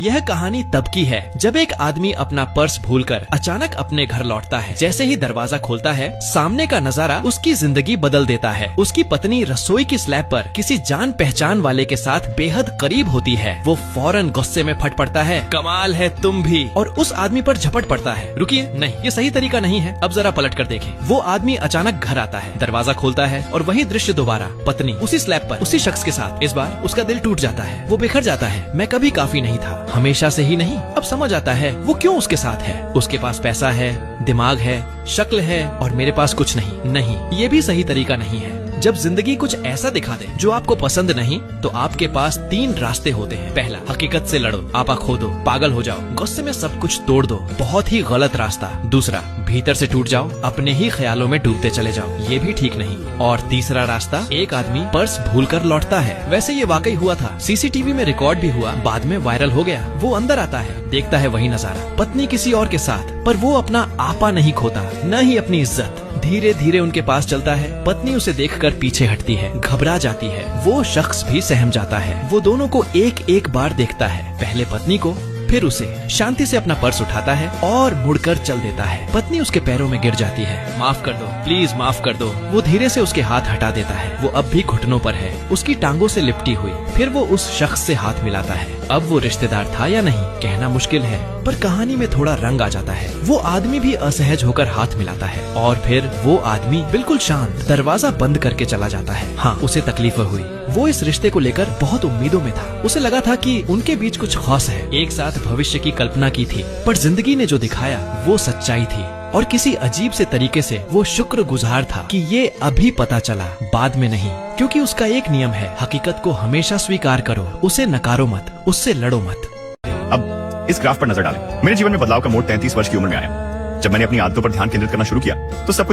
यह कहानी तब की है जब एक आदमी अपना पर्स भूलकर अचानक अपने घर लौटता है। जैसे ही दरवाजा खोलता है, सामने का नजारा उसकी जिंदगी बदल देता है। उसकी पत्नी रसोई की स्लैब पर किसी जान पहचान वाले के साथ बेहद करीब होती है। वो फौरन गुस्से में फट पड़ता है, कमाल है तुम भी, और उस आदमी पर झपट पड़ता है। रुकिए, नहीं, ये सही तरीका नहीं है, अब जरा पलट कर देखें। वो आदमी अचानक घर आता है, दरवाजा खोलता है और वही दृश्य दोबारा। पत्नी उसी स्लैब पर उसी शख्स के साथ। इस बार उसका दिल टूट जाता है, वो बिखर जाता है। मैं कभी काफी नहीं था, हमेशा से ही नहीं। अब समझ आता है वो क्यों उसके साथ है। उसके पास पैसा है, दिमाग है, शक्ल है, और मेरे पास कुछ नहीं। नहीं, ये भी सही तरीका नहीं है। जब जिंदगी कुछ ऐसा दिखा दे जो आपको पसंद नहीं, तो आपके पास 3 रास्ते होते हैं। पहला, हकीकत से लड़ो, आपा खो दो, पागल हो जाओ, गुस्से में सब कुछ तोड़ दो, बहुत ही गलत रास्ता। दूसरा, भीतर से टूट जाओ, अपने ही ख्यालों में डूबते चले जाओ, ये भी ठीक नहीं। और तीसरा रास्ता, एक आदमी पर्स भूलकर लौटता है। वैसे ये वाकई हुआ था, सीसीटीवी में रिकॉर्ड भी हुआ, बाद में वायरल हो गया। वो अंदर आता है, देखता है वही नजारा, पत्नी किसी और के साथ, पर वो अपना आपा नहीं खोता, न ही अपनी इज्जत। धीरे धीरे उनके पास चलता है। पत्नी उसे देखकर पीछे हटती है, घबरा जाती है। वो शख्स भी सहम जाता है। वो दोनों को एक एक बार देखता है, पहले पत्नी को, फिर उसे। शांति से अपना पर्स उठाता है और मुड़कर चल देता है। पत्नी उसके पैरों में गिर जाती है, माफ कर दो, प्लीज माफ कर दो। वो धीरे से उसके हाथ हटा देता है। वो अब भी घुटनों पर है, उसकी टांगों से लिपटी हुई। फिर वो उस शख्स से हाथ मिलाता है। अब वो रिश्तेदार था या नहीं, कहना मुश्किल है, पर कहानी में थोड़ा रंग आ जाता है। वो आदमी भी असहज होकर हाथ मिलाता है, और फिर वो आदमी बिल्कुल शांत दरवाजा बंद करके चला जाता है। हाँ, उसे तकलीफ हुई। वो इस रिश्ते को लेकर बहुत उम्मीदों में था। उसे लगा था कि उनके बीच कुछ खास है, एक साथ भविष्य की कल्पना की थी। पर जिंदगी ने जो दिखाया वो सच्चाई थी, और किसी अजीब से तरीके से वो शुक्रगुजार था कि ये अभी पता चला, बाद में नहीं। क्योंकि उसका एक नियम है, हकीकत को हमेशा स्वीकार करो, उसे नकारो मत, उससे लड़ो मत। अब इस ग्राफ पर नजर डालें। मेरे जीवन में बदलाव का मोड़ 33 वर्ष की उम्र में आया। जब मैंने अपनी आदतों पर ध्यान केंद्रित करना शुरू किया तो सब